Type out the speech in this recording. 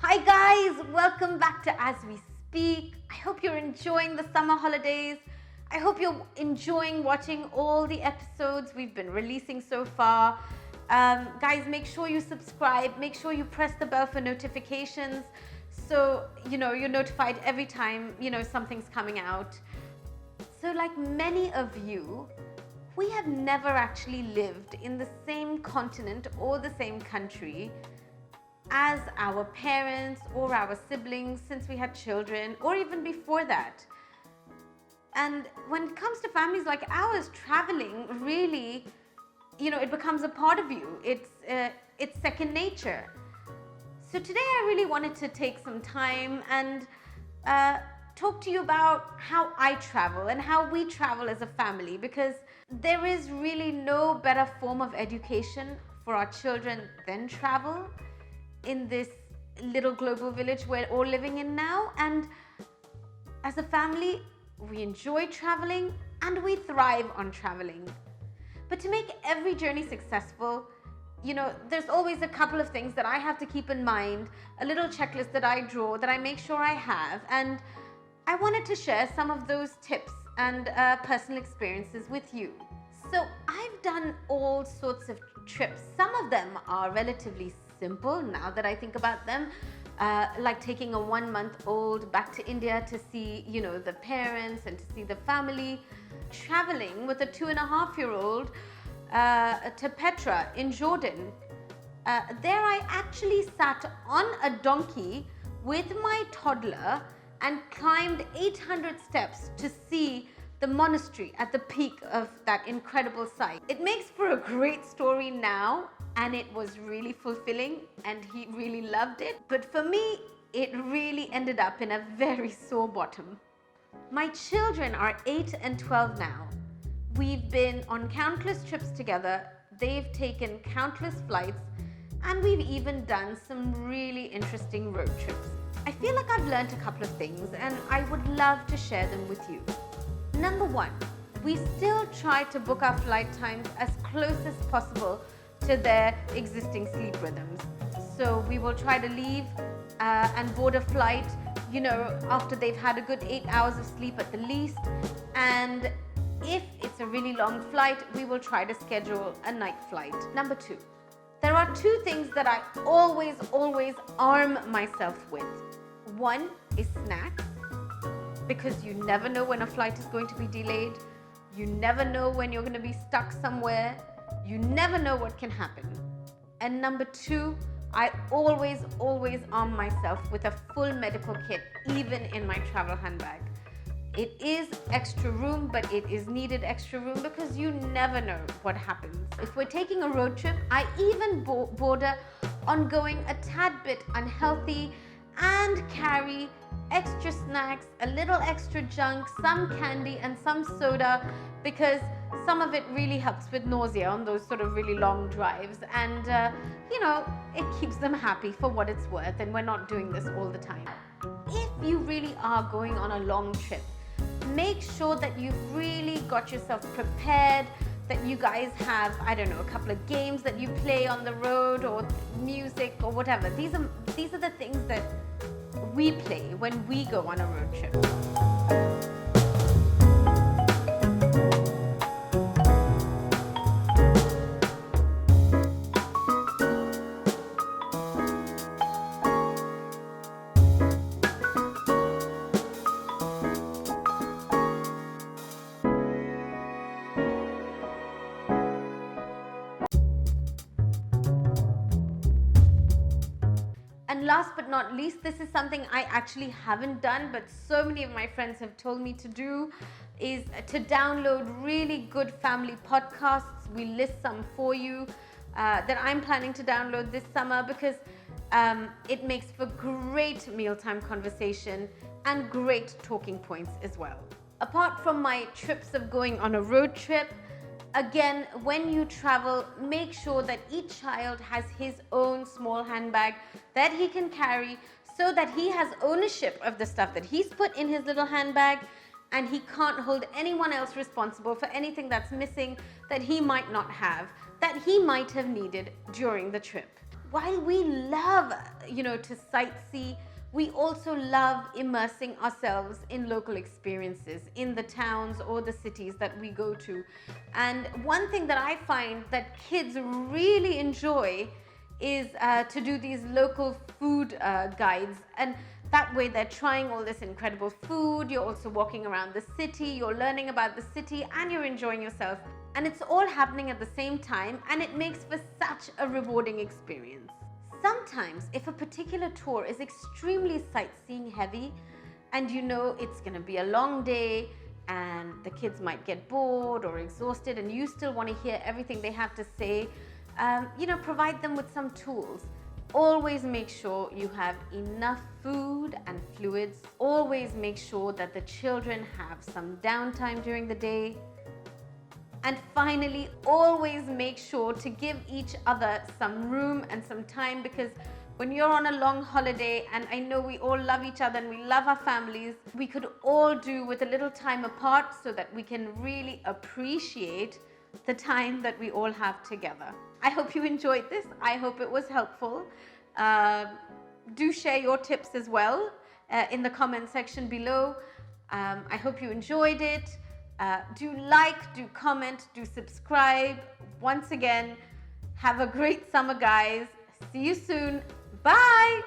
Hi guys, welcome back to As We Speak. I hope you're enjoying the summer holidays. I hope you're enjoying watching all the episodes we've been releasing so far. Guys, make sure you subscribe, make sure you press the bell for notifications so you're notified every time something's coming out. So like many of you, we have never actually lived in the same continent or the same country as our parents or our siblings since we had children, or even before that. And when it comes to families like ours, traveling really, it becomes a part of you. It's second nature. So today I really wanted to take some time and talk to you about how I travel and how we travel as a family, because there is really no better form of education for our children than travel in this little global village we're all living in now. And as a family, we enjoy traveling and we thrive on traveling. But to make every journey successful, there's always a couple of things that I have to keep in mind, a little checklist that I draw that I make sure I have. And I wanted to share some of those tips and personal experiences with you. So I've done all sorts of trips. Some of them are relatively simple now that I think about them, like taking a 1-month-old back to India to see, the parents and to see the family. Traveling with a 2.5-year-old to Petra in Jordan. There I actually sat on a donkey with my toddler and climbed 800 steps to see the monastery at the peak of that incredible site. It makes for a great story now, and it was really fulfilling and he really loved it. But for me, it really ended up in a very sore bottom. My children are 8 and 12 now. We've been on countless trips together. They've taken countless flights, and we've even done some really interesting road trips. I feel like I've learned a couple of things and I would love to share them with you. Number one, we still try to book our flight times as close as possible to their existing sleep rhythms. So we will try to leave and board a flight, after they've had a good 8 hours of sleep at the least. And if it's a really long flight, we will try to schedule a night flight. Number two, there are two things that I always arm myself with. One is snacks, because you never know when a flight is going to be delayed. You never know when you're going to be stuck somewhere. You never know what can happen. And number two, I always arm myself with a full medical kit, even in my travel handbag. It is extra room, but it is needed extra room because you never know what happens. If we're taking a road trip, I even border on going a tad bit unhealthy and carry extra snacks, a little extra junk, some candy and some soda, because some of it really helps with nausea on those sort of really long drives. And, it keeps them happy for what it's worth, and we're not doing this all the time. If you really are going on a long trip, make sure that you've really got yourself prepared, that you guys have, a couple of games that you play on the road, or music or whatever. These are the things that we play when we go on a road trip. And last but not least, this is something I actually haven't done, but so many of my friends have told me to do, is to download really good family podcasts. We list some for you that I'm planning to download this summer, because it makes for great mealtime conversation and great talking points as well. Apart from my trips of going on a road trip, again, when you travel, make sure that each child has his own small handbag that he can carry, so that he has ownership of the stuff that he's put in his little handbag, and he can't hold anyone else responsible for anything that's missing that he might not have. that he might have needed during the trip. While we love, to sightsee, we also love immersing ourselves in local experiences in the towns or the cities that we go to. And one thing that I find that kids really enjoy is to do these local food guides. And that way they're trying all this incredible food, you're also walking around the city, you're learning about the city, and you're enjoying yourself. And it's all happening at the same time, and it makes for such a rewarding experience. Sometimes, if a particular tour is extremely sightseeing heavy, and it's going to be a long day, and the kids might get bored or exhausted, and you still want to hear everything they have to say, provide them with some tools. Always make sure you have enough food and fluids. Always make sure that the children have some downtime during the day. And finally, always make sure to give each other some room and some time, because when you're on a long holiday, and I know we all love each other and we love our families, we could all do with a little time apart so that we can really appreciate the time that we all have together. I hope you enjoyed this. I hope it was helpful. Do share your tips as well in the comment section below. I hope you enjoyed it. Do like, do comment, do subscribe. Once again, have a great summer, guys. See you soon. Bye.